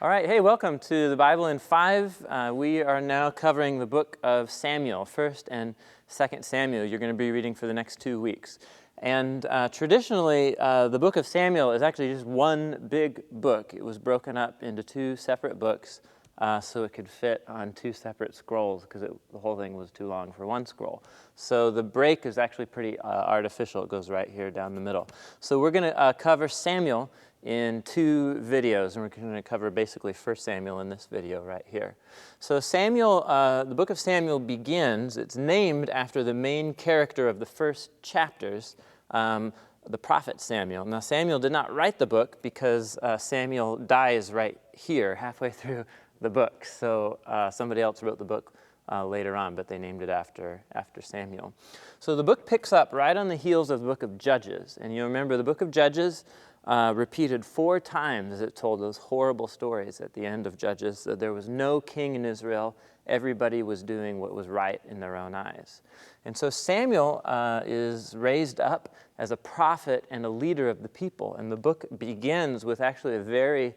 All right, hey, welcome to the Bible in 5. We are now covering the book of Samuel, 1st and 2nd Samuel. You're going to be reading for the next 2 weeks. And traditionally, the book of Samuel is actually just one big book. It was broken up into 2 separate books so it could fit on 2 separate scrolls because the whole thing was too long for one scroll. So the break is actually pretty artificial. It goes right here down the middle. So we're going to cover Samuel in 2 videos, and we're going to cover basically 1 Samuel in this video right here. So Samuel, the book of Samuel begins, it's named after the main character of the first chapters, the prophet Samuel. Now Samuel did not write the book because Samuel dies right here, halfway through the book. So somebody else wrote the book later on, but they named it after Samuel. So the book picks up right on the heels of the book of Judges. And you remember the book of Judges repeated 4 times as it told those horrible stories at the end of Judges, that there was no king in Israel. Everybody was doing what was right in their own eyes. And so Samuel is raised up as a prophet and a leader of the people. And the book begins with actually a very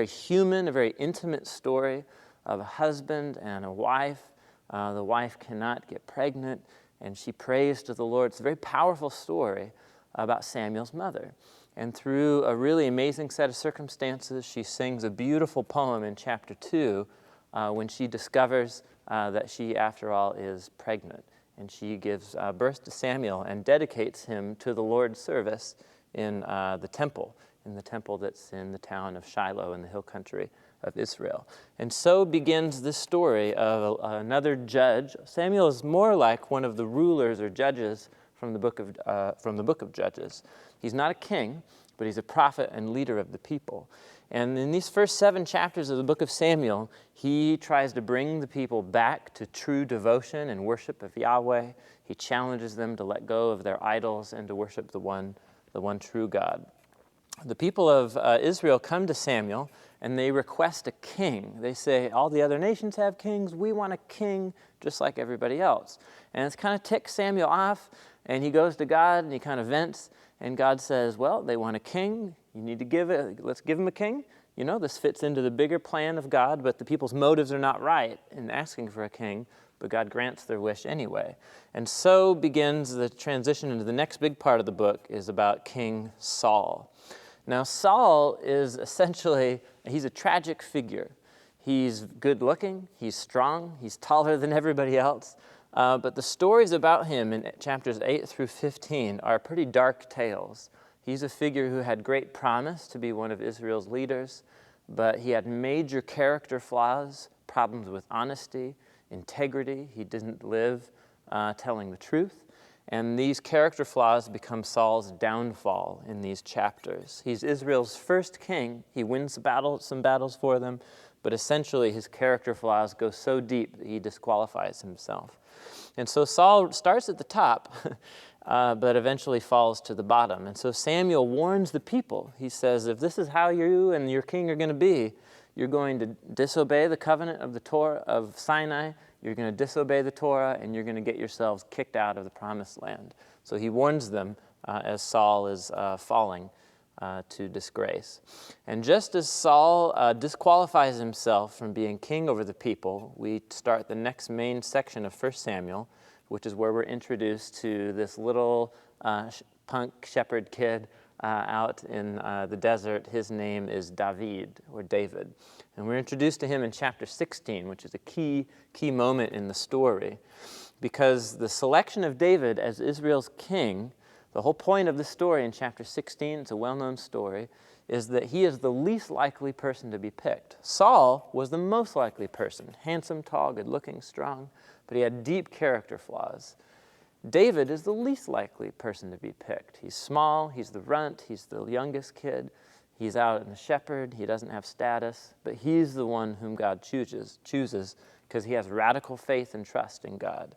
human, a very intimate story of a husband and a wife. The wife cannot get pregnant, and she prays to the Lord. It's a very powerful story about Samuel's mother. And through a really amazing set of circumstances, she sings a beautiful poem in chapter 2 when she discovers that she, after all, is pregnant. And she gives birth to Samuel and dedicates him to the Lord's service in the temple that's in the town of Shiloh in the hill country of Israel. And so begins this story of another judge. Samuel is more like one of the rulers or judges from the book of Judges. He's not a king, but he's a prophet and leader of the people. And in these first 7 chapters of the book of Samuel, he tries to bring the people back to true devotion and worship of Yahweh. He challenges them to let go of their idols and to worship the one true God. The people of Israel come to Samuel and they request a king. They say, all the other nations have kings. We want a king just like everybody else. And it's kind of ticks Samuel off. And he goes to God and he kind of vents. And God says, well, they want a king. You need to let's give them a king. You know, this fits into the bigger plan of God, but the people's motives are not right in asking for a king. But God grants their wish anyway. And so begins the transition into the next big part of the book is about King Saul. Now, Saul is essentially, he's a tragic figure. He's good looking, he's strong, he's taller than everybody else. But the stories about him in chapters 8 through 15 are pretty dark tales. He's a figure who had great promise to be one of Israel's leaders, but he had major character flaws, problems with honesty, integrity. He didn't live telling the truth. And these character flaws become Saul's downfall in these chapters. He's Israel's first king. He wins some battles for them, but essentially his character flaws go so deep that he disqualifies himself. And so Saul starts at the top, but eventually falls to the bottom. And so Samuel warns the people. He says, if this is how you and your king are going to be, you're going to disobey the covenant of the Torah of Sinai, you're going to disobey the Torah, and you're going to get yourselves kicked out of the promised land. So he warns them as Saul is falling to disgrace. And just as Saul disqualifies himself from being king over the people, we start the next main section of 1 Samuel, which is where we're introduced to this little punk shepherd kid out in the desert. His name is David, or David. And we're introduced to him in chapter 16, which is a key moment in the story, because the selection of David as Israel's king, the whole point of the story in chapter 16, it's a well-known story, is that he is the least likely person to be picked. Saul was the most likely person, handsome, tall, good-looking, strong, but he had deep character flaws. David is the least likely person to be picked. He's small, he's the runt, he's the youngest kid, he's out in the shepherd, he doesn't have status, but he's the one whom God chooses because he has radical faith and trust in God.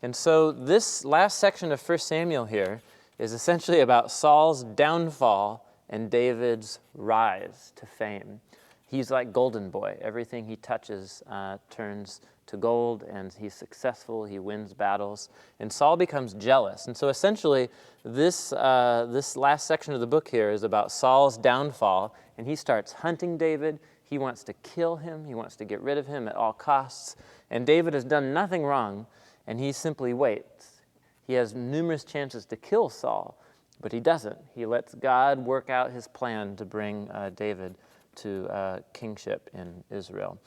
And so this last section of 1 Samuel here is essentially about Saul's downfall and David's rise to fame. He's like Golden Boy. Everything he touches turns to gold, and he's successful. He wins battles, and Saul becomes jealous. And so essentially, this last section of the book here is about Saul's downfall, and he starts hunting David. He wants to kill him. He wants to get rid of him at all costs. And David has done nothing wrong, and he simply waits. He has numerous chances to kill Saul, but he doesn't. He lets God work out his plan to bring David to kingship in Israel.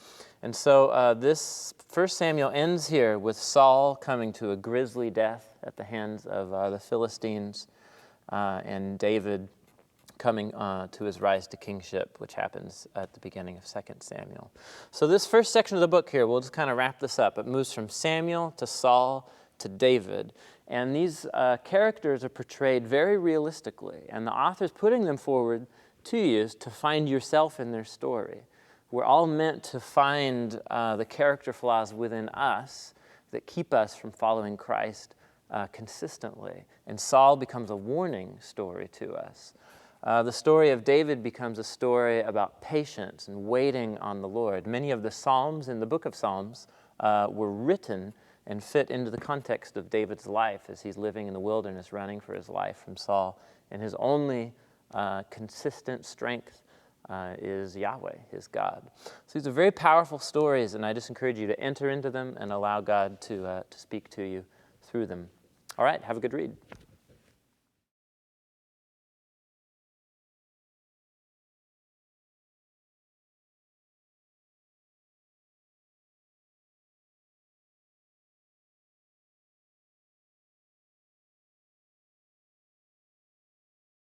And so this 1 Samuel ends here with Saul coming to a grisly death at the hands of the Philistines, and David coming to his rise to kingship, which happens at the beginning of 2 Samuel. So this first section of the book here, we'll just kind of wrap this up. It moves from Samuel to Saul to David. And these characters are portrayed very realistically, and the author's putting them forward to you to find yourself in their story. We're all meant to find the character flaws within us that keep us from following Christ consistently. And Saul becomes a warning story to us. The story of David becomes a story about patience and waiting on the Lord. Many of the Psalms in the book of Psalms were written and fit into the context of David's life as he's living in the wilderness, running for his life from Saul. And his only consistent strength is Yahweh, his God. So these are very powerful stories, and I just encourage you to enter into them and allow God to speak to you through them. All right, have a good read.